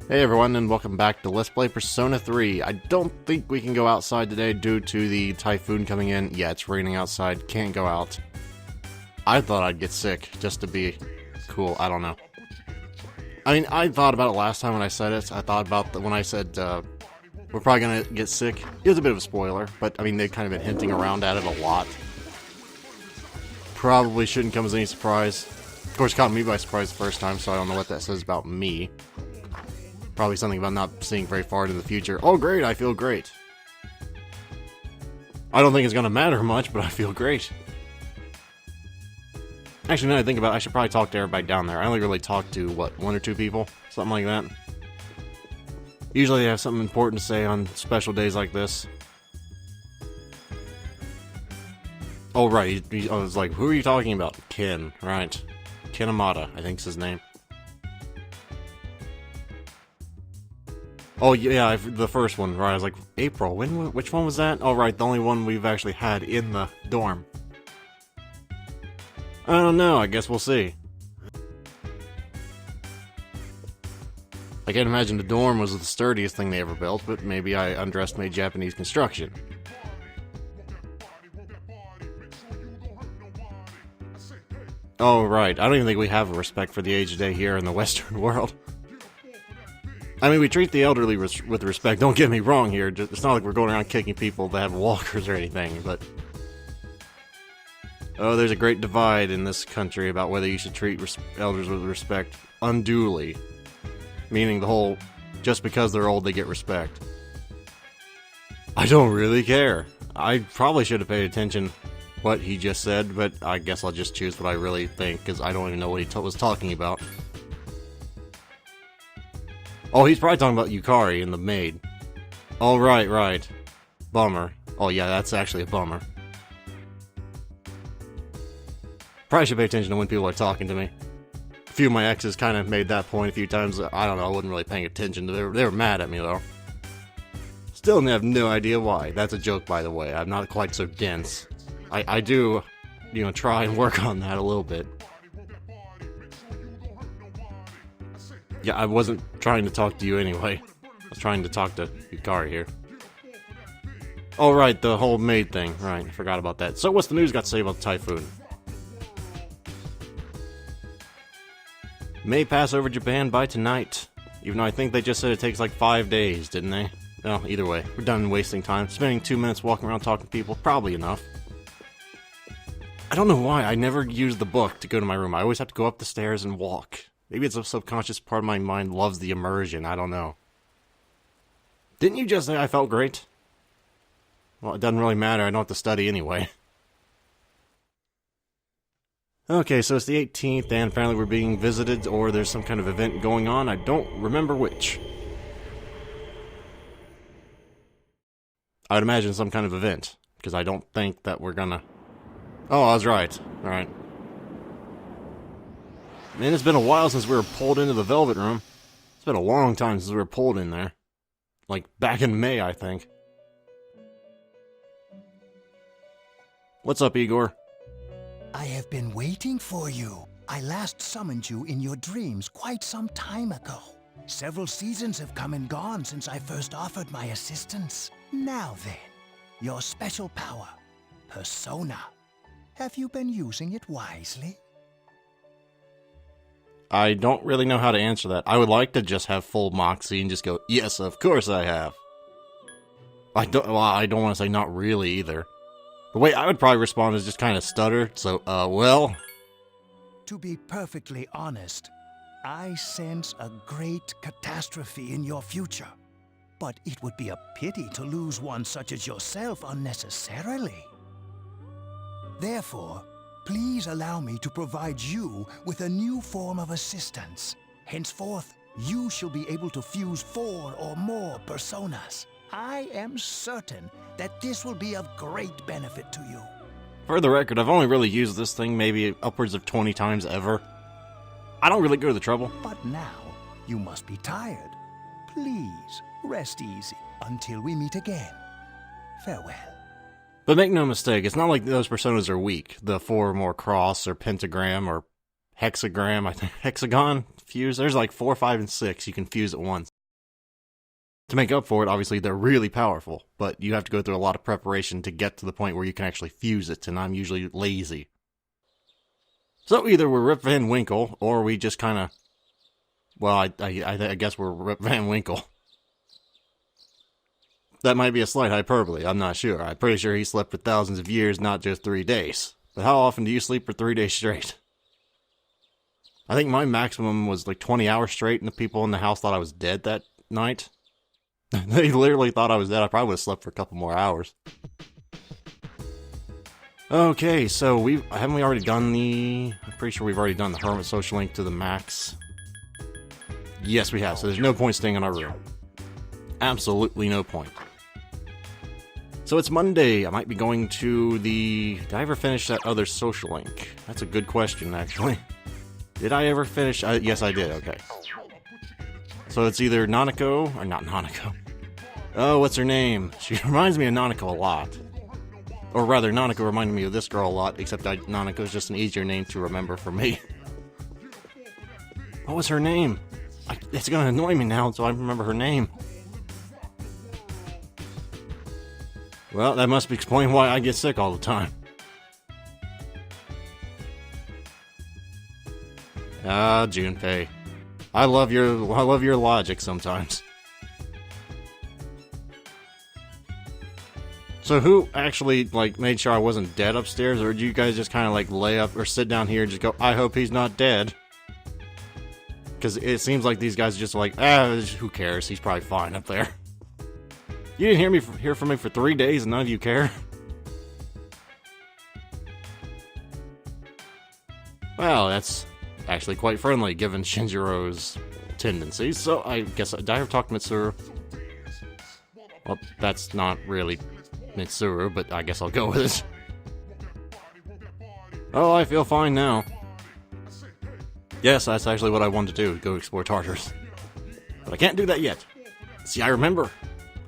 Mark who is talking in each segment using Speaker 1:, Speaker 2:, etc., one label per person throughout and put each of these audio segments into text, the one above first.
Speaker 1: Hey everyone, and welcome back to Let's Play Persona 3. I don't think we can go outside today due to the typhoon coming in. Yeah, it's raining outside, can't go out. I thought I'd get sick, just to be cool, I don't know. I mean, I thought about it last time when I said it. I thought about when I said, we're probably gonna get sick. It was a bit of a spoiler, but I mean, they've kind of been hinting around at it a lot. Probably shouldn't come as any surprise. Of course, it caught me by surprise the first time, so I don't know what that says about me. Probably something about not seeing very far into the future. Oh great, I feel great. I don't think it's gonna matter much, but I feel great. Actually, now that I think about it, I should probably talk to everybody down there. I only really talk to, what, 1 or 2 people? Something like that. Usually they have something important to say on special days like this. Oh right, I was like, who are you talking about? Ken, right. Ken Amata, I think's his name. Oh yeah, the first one, right, I was like, April, which one was that? Oh right, the only one we've actually had in the dorm. I don't know, I guess we'll see. I can't imagine the dorm was the sturdiest thing they ever built, but maybe I underestimated Japanese construction. Oh right, I don't even think we have a respect for the aged day here in the Western world. I mean, we treat the elderly with respect, don't get me wrong here, it's not like we're going around kicking people that have walkers or anything, but... Oh, there's a great divide in this country about whether you should treat elders with respect unduly. Meaning the whole, just because they're old they get respect. I don't really care. I probably should have paid attention what he just said, but I guess I'll just choose what I really think, because I don't even know what he was talking about. Oh, he's probably talking about Yukari and the maid. Oh, right. Bummer. Oh, yeah, that's actually a bummer. Probably should pay attention to when people are talking to me. A few of my exes kind of made that point a few times. I don't know, I wasn't really paying attention. They were mad at me, though. Still have no idea why. That's a joke, by the way. I'm not quite so dense. I do, try and work on that a little bit. Yeah, I wasn't trying to talk to you anyway. I was trying to talk to Yukari here. Oh, right, the whole maid thing. Right, I forgot about that. So what's the news got to say about the typhoon? May pass over Japan by tonight. Even though I think they just said it takes like 5 days, didn't they? Well, either way, we're done wasting time. Spending 2 minutes walking around talking to people, probably enough. I don't know why, I never use the book to go to my room. I always have to go up the stairs and walk. Maybe it's a subconscious part of my mind loves the immersion, I don't know. Didn't you just say I felt great? Well, it doesn't really matter, I don't have to study anyway. Okay, so it's the 18th, and apparently we're being visited, or there's some kind of event going on, I don't remember which. I would imagine some kind of event, because I don't think that we're gonna... Oh, I was right. Alright. Man, it's been a while since we were pulled into the Velvet Room. It's been a long time since we were pulled in there. Like, back in May, I think. What's up, Igor?
Speaker 2: I have been waiting for you. I last summoned you in your dreams quite some time ago. Several seasons have come and gone since I first offered my assistance. Now then, your special power, Persona. Have you been using it wisely?
Speaker 1: I don't really know how to answer that. I would like to just have full moxie and just go, yes, of course I have. I don't want to say not really either. The way I would probably respond is just kind of stutter, so, well...
Speaker 2: To be perfectly honest, I sense a great catastrophe in your future. But it would be a pity to lose one such as yourself unnecessarily. Therefore, please allow me to provide you with a new form of assistance. Henceforth, you shall be able to fuse 4 or more personas. I am certain that this will be of great benefit to you.
Speaker 1: For the record, I've only really used this thing maybe upwards of 20 times ever. I don't really go to the trouble.
Speaker 2: But now, you must be tired. Please, rest easy until we meet again. Farewell.
Speaker 1: But make no mistake, it's not like those personas are weak. The 4 or more cross or pentagram or hexagram, I think. Hexagon? fuse. There's like 4, 5, and 6 you can fuse at once. To make up for it, obviously, they're really powerful, but you have to go through a lot of preparation to get to the point where you can actually fuse it, and I'm usually lazy. So either we're Rip Van Winkle, or we just kind of... Well, I guess we're Rip Van Winkle. That might be a slight hyperbole, I'm not sure. I'm pretty sure he slept for thousands of years, not just 3 days. But how often do you sleep for 3 days straight? I think my maximum was like 20 hours straight, and the people in the house thought I was dead that night. They literally thought I was dead. I probably would have slept for a couple more hours. Okay, so haven't we already done I'm pretty sure we've already done the Hermit Social Link to the max. Yes, we have, so there's no point staying in our room. Absolutely no point. So it's Monday. I might be going to did I ever finish that other social link? That's a good question, actually. Did I ever finish? Yes, I did, okay. So it's either Nanako, or not Nanako. Oh, what's her name? She reminds me of Nanako a lot. Or rather, Nanako reminded me of this girl a lot, except Nanako is just an easier name to remember for me. What was her name? It's gonna annoy me now, so I remember her name. Well, that must explain why I get sick all the time. Ah, Junpei. I love your logic sometimes. So who actually, like, made sure I wasn't dead upstairs, or did you guys just kind of, like, lay up or sit down here and just go, I hope he's not dead? Because it seems like these guys are just like, who cares? He's probably fine up there. You didn't hear from me for 3 days and none of you care? Well, that's actually quite friendly, given Shinjiro's tendencies. So I guess, did I ever talk to Mitsuru? Well, that's not really Mitsuru, but I guess I'll go with it. Oh, I feel fine now. Yes, that's actually what I wanted to do, go explore Tartarus. But I can't do that yet. See, I remember.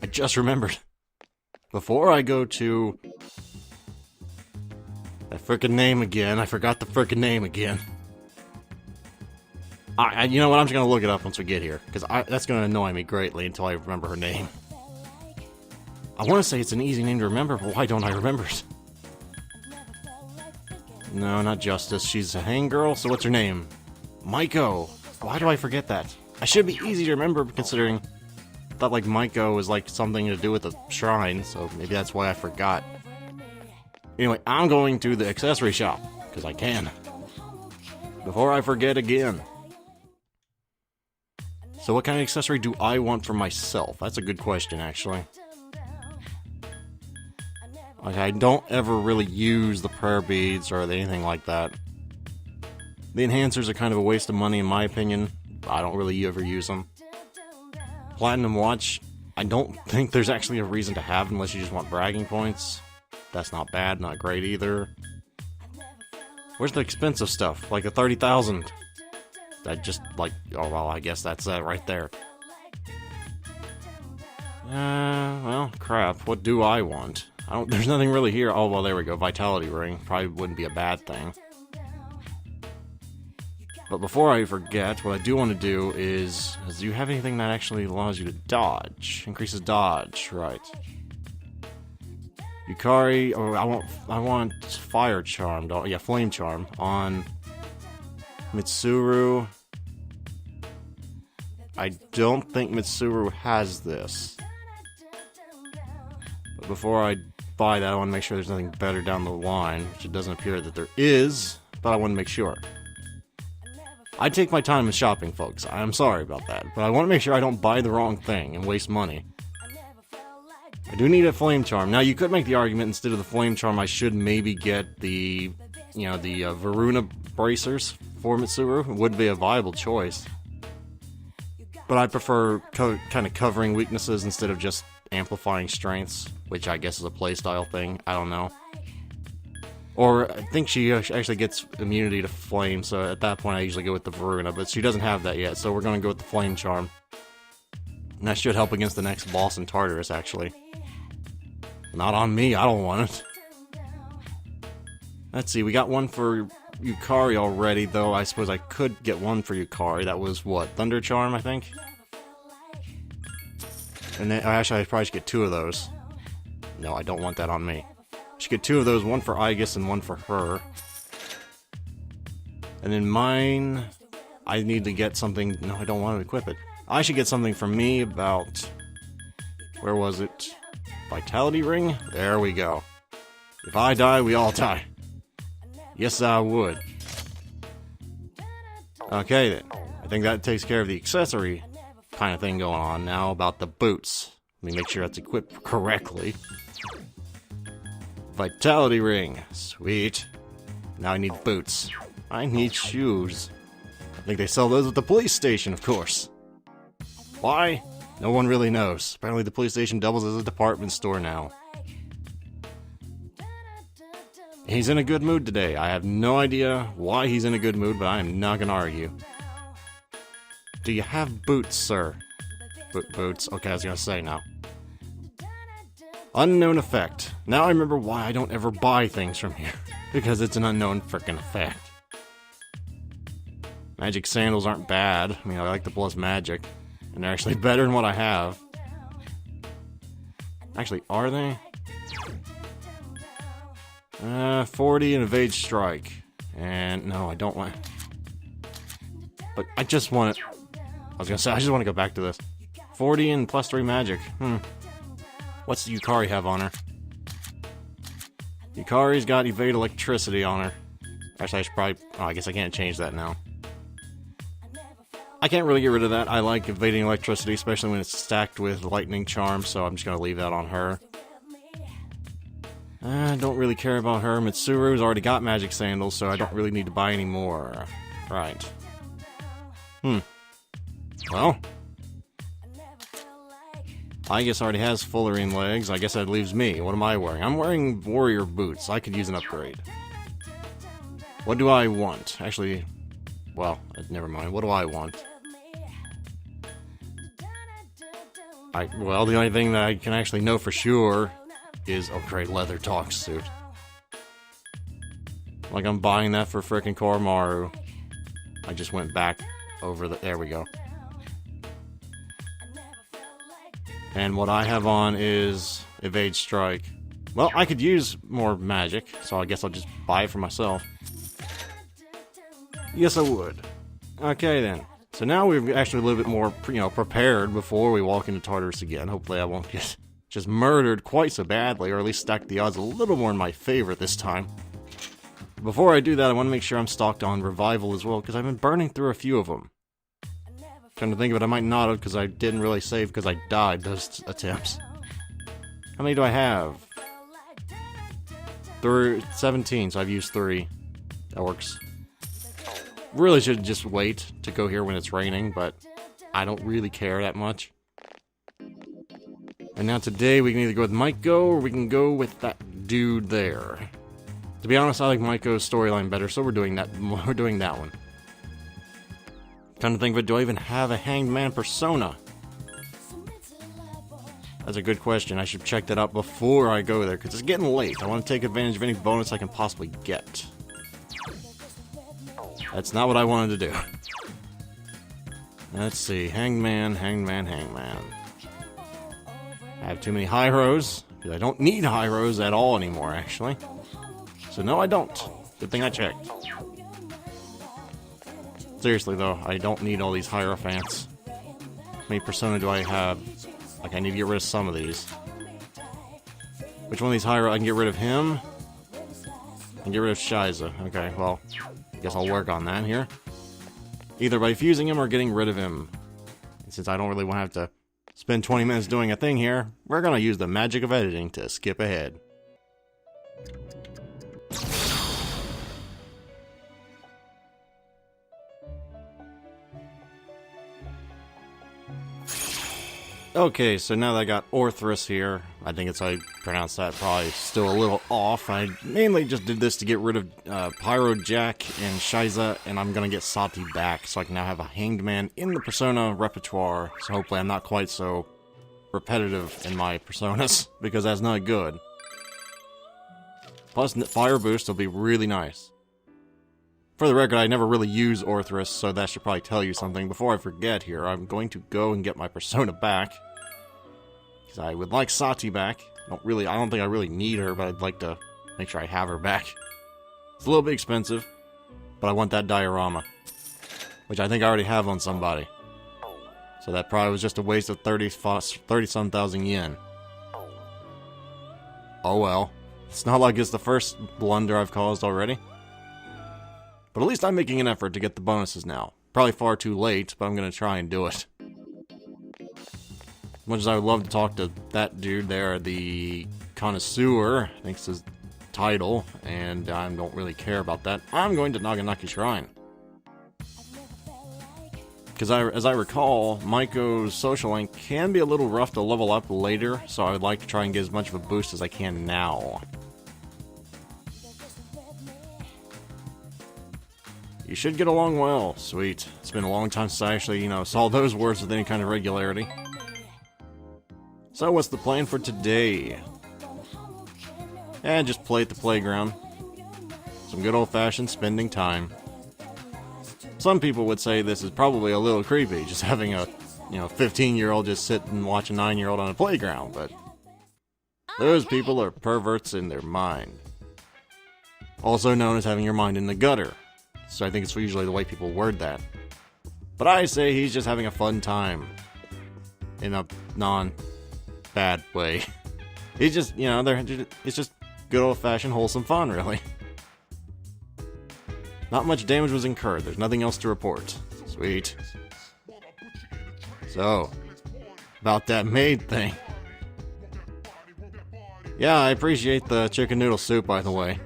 Speaker 1: I just remembered. Before I go to... that frickin' name again. I forgot the frickin' name again. You know what? I'm just gonna look it up once we get here, because that's gonna annoy me greatly until I remember her name. I want to say it's an easy name to remember, but why don't I remember it? No, not Justice. She's a hang girl, so what's her name? Maiko. Why do I forget that? I should be easy to remember, considering I thought like Maiko was like something to do with the shrine, so maybe that's why I forgot. Anyway, I'm going to the accessory shop, because I can. Before I forget again. So what kind of accessory do I want for myself? That's a good question, actually. Like, I don't ever really use the prayer beads or anything like that. The enhancers are kind of a waste of money in my opinion. I don't really ever use them. Platinum watch, I don't think there's actually a reason to have unless you just want bragging points. That's not bad, not great either. Where's the expensive stuff? Like a 30,000. That just like, oh well, I guess that's that right there. Well, crap. What do I want? There's nothing really here. Oh, well, there we go. Vitality ring. Probably wouldn't be a bad thing. But before I forget, what I do want to do is do you have anything that actually allows you to dodge? Increases dodge, right. Yukari, oh, I want Fire Charm. Yeah, Flame Charm on Mitsuru. I don't think Mitsuru has this. But before I buy that, I want to make sure there's nothing better down the line, which it doesn't appear that there is, but I want to make sure. I take my time in shopping, folks. I'm sorry about that, but I want to make sure I don't buy the wrong thing and waste money. I do need a Flame Charm. Now, you could make the argument instead of the Flame Charm, I should maybe get the Varuna bracers for Mitsuru. It would be a viable choice. But I prefer kind of covering weaknesses instead of just amplifying strengths, which I guess is a playstyle thing. I don't know. Or I think she actually gets immunity to flame, so at that point I usually go with the Varuna, but she doesn't have that yet, so we're going to go with the Flame Charm. And that should help against the next boss in Tartarus, actually. Not on me, I don't want it. Let's see, we got one for Yukari already, though. I suppose I could get one for Yukari. That was, what, Thunder Charm, I think? And then, actually, I probably should get 2 of those. No, I don't want that on me. I should get 2 of those, one for Aegis and one for her. And then mine, I need to get something. No, I don't want to equip it. I should get something from me about... Where was it? Vitality Ring? There we go. If I die, we all die. Yes, I would. Okay, then. I think that takes care of the accessory kind of thing going on. Now about the boots. Let me make sure that's equipped correctly. Vitality Ring. Sweet. Now I need boots. I need shoes. I think they sell those at the police station, of course. Why? No one really knows. Apparently the police station doubles as a department store now. He's in a good mood today. I have no idea why he's in a good mood, but I am not gonna argue. Do you have boots, sir? Boots. Okay, I was gonna say now. Unknown effect. Now I remember why I don't ever buy things from here. Because it's an unknown frickin' effect. Magic sandals aren't bad. I mean, I like the plus magic. And they're actually better than what I have. Actually, are they? 40 and evade strike. And no, I don't want... But I just want it... I was gonna say, I just want to go back to this. 40 and plus 3 magic. What's the Yukari have on her? Yukari's got evade electricity on her. Actually, I should probably... Oh, I guess I can't change that now. I can't really get rid of that. I like evading electricity, especially when it's stacked with lightning charm, so I'm just gonna leave that on her. I don't really care about her. Mitsuru's already got magic sandals, so I don't really need to buy any more. Right. Well. I guess already has fullerene legs. I guess that leaves me. What am I wearing? I'm wearing warrior boots. I could use an upgrade. What do I want? Actually, well, never mind. What do I want? Well, the only thing that I can actually know for sure is upgrade leather talk suit. Like I'm buying that for frickin' Koromaru. I just went back over the... There we go. And what I have on is evade strike. Well, I could use more magic, so I guess I'll just buy it for myself. Yes, I would. Okay, then. So now we're actually a little bit more, prepared before we walk into Tartarus again. Hopefully I won't get just murdered quite so badly, or at least stack the odds a little more in my favor this time. Before I do that, I want to make sure I'm stocked on revival as well, because I've been burning through a few of them. Trying to think of it, I might not have, because I didn't really save because I died those attempts. How many do I have? 17, so I've used 3. That works. Really should just wait to go here when it's raining, but I don't really care that much. And now today we can either go with Maiko or we can go with that dude there. To be honest, I like Maiko's storyline better, so we're doing that. We're doing that one. Trying to think of it, do I even have a Hanged Man persona? That's a good question. I should check that out before I go there, because it's getting late. I want to take advantage of any bonus I can possibly get. That's not what I wanted to do. Let's see. Hangman. I have too many high rows, because I don't need high rows at all anymore, actually. So no, I don't. Good thing I checked. Seriously, though, I don't need all these Hierophants. How many persona do I have? Like, I need to get rid of some of these. Which one of these Hierophants? I can get rid of him. And get rid of Shiza. Okay, well, I guess I'll work on that here. Either by fusing him or getting rid of him. And since I don't really want to have to spend 20 minutes doing a thing here, we're going to use the magic of editing to skip ahead. Okay, so now that I got Orthrus here, I think it's how you pronounce that, probably still a little off. I mainly just did this to get rid of Pyro Jack and Shiza, and I'm gonna get Sati back, so I can now have a Hanged Man in the Persona repertoire, so hopefully I'm not quite so repetitive in my Personas, because that's not good. Plus, Fire Boost will be really nice. For the record, I never really use Orthrus, so that should probably tell you something. Before I forget here, I'm going to go and get my Persona back. Because I would like Sati back. I don't think I really need her, but I'd like to make sure I have her back. It's a little bit expensive, but I want that diorama. Which I think I already have on somebody. So that probably was just a waste of 30-some thousand yen. Oh well. It's not like it's the first blunder I've caused already. But at least I'm making an effort to get the bonuses now. Probably far too late, but I'm going to try and do it. As much as I would love to talk to that dude there, the connoisseur, I think it's his title, and I don't really care about that, I'm going to Naganaki Shrine. Because as I recall, Maiko's social link can be a little rough to level up later, so I would like to try and get as much of a boost as I can now. You should get along well. Sweet. It's been a long time since I actually, saw those words with any kind of regularity. So what's the plan for today? Just play at the playground. Some good old-fashioned spending time. Some people would say this is probably a little creepy, just having a, 15-year-old just sit and watch a 9-year-old on a playground, but those people are perverts in their mind. Also known as having your mind in the gutter. So I think it's usually the way people word that. But I say he's just having a fun time. In a non-bad way. He's just, it's just good old-fashioned wholesome fun, really. Not much damage was incurred. There's nothing else to report. Sweet. So, about that maid thing. Yeah, I appreciate the chicken noodle soup, by the way.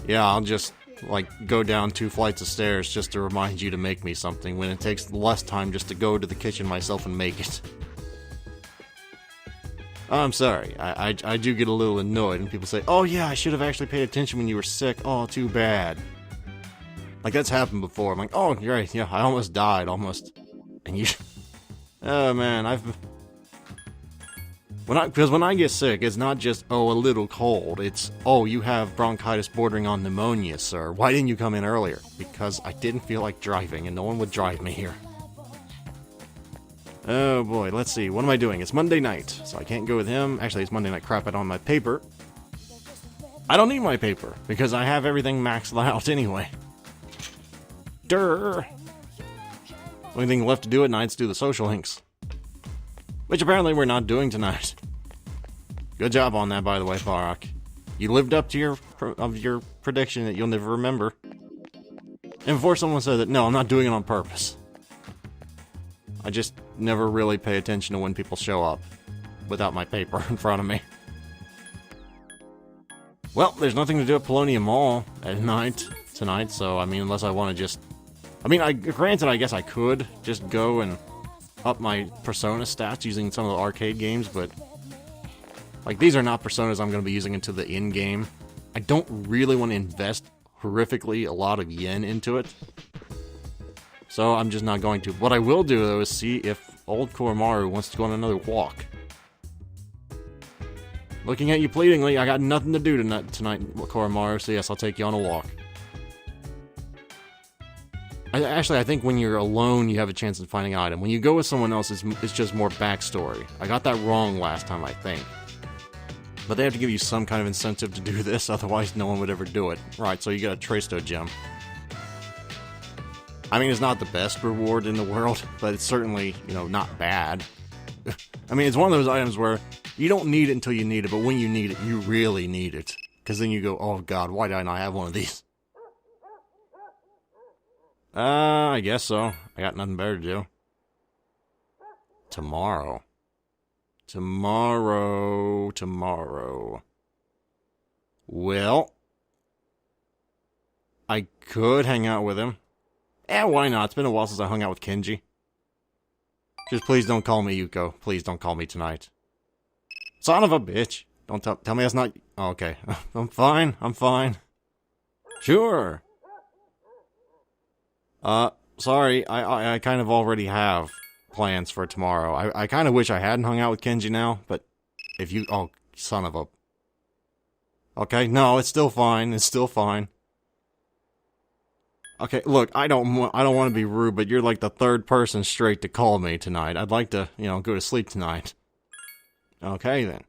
Speaker 1: Yeah, I'll just, go down 2 flights of stairs just to remind you to make me something when it takes less time just to go to the kitchen myself and make it. I'm sorry, I do get a little annoyed when people say, oh yeah, I should have actually paid attention when you were sick, oh, too bad. That's happened before, I'm like, oh, you're right, yeah, I almost died, almost. And you... Oh man, Because when I get sick, it's not just, oh, a little cold. It's, oh, you have bronchitis bordering on pneumonia, sir. Why didn't you come in earlier? Because I didn't feel like driving, and no one would drive me here. Oh boy, let's see. What am I doing? It's Monday night, so I can't go with him. Actually, it's Monday night crap. I don't have my paper. I don't need my paper, because I have everything maxed out anyway. Durr! Only thing left to do at night is do the social links. Which apparently we're not doing tonight. Good job on that, by the way, Farak. You lived up to your prediction that you'll never remember. And before someone said that, no, I'm not doing it on purpose. I just never really pay attention to when people show up without my paper in front of me. Well, there's nothing to do at Polonium Mall at night tonight, so, unless I want to just... granted, I guess I could just go and up my Persona stats using some of the arcade games, but these are not Personas I'm going to be using into the in-game. I don't really want to invest horrifically a lot of yen into it, so I'm just not going to. What I will do, though, is see if old Koromaru wants to go on another walk. Looking at you pleadingly, I got nothing to do tonight, Koromaru, so yes, I'll take you on a walk. I think when you're alone, you have a chance of finding an item. When you go with someone else, it's just more backstory. I got that wrong last time, I think. But they have to give you some kind of incentive to do this, otherwise no one would ever do it. Right, so you get a Tresto gem. It's not the best reward in the world, but it's certainly, not bad. It's one of those items where you don't need it until you need it, but when you need it, you really need it. Because then you go, oh god, why did I not have one of these? I guess so. I got nothing better to do. Tomorrow. Well, I could hang out with him. Why not? It's been a while since I hung out with Kenji. Just please don't call me Yuko. Please don't call me tonight. Son of a bitch. Don't tell me that's not... Oh, okay. I'm fine. Sure. Sorry, I kind of already have plans for tomorrow. I kind of wish I hadn't hung out with Kenji now, but if you... Oh, son of a... Okay, no, it's still fine. It's still fine. Okay, look, I don't want to be rude, but you're like the third person straight to call me tonight. I'd like to, go to sleep tonight. Okay, then.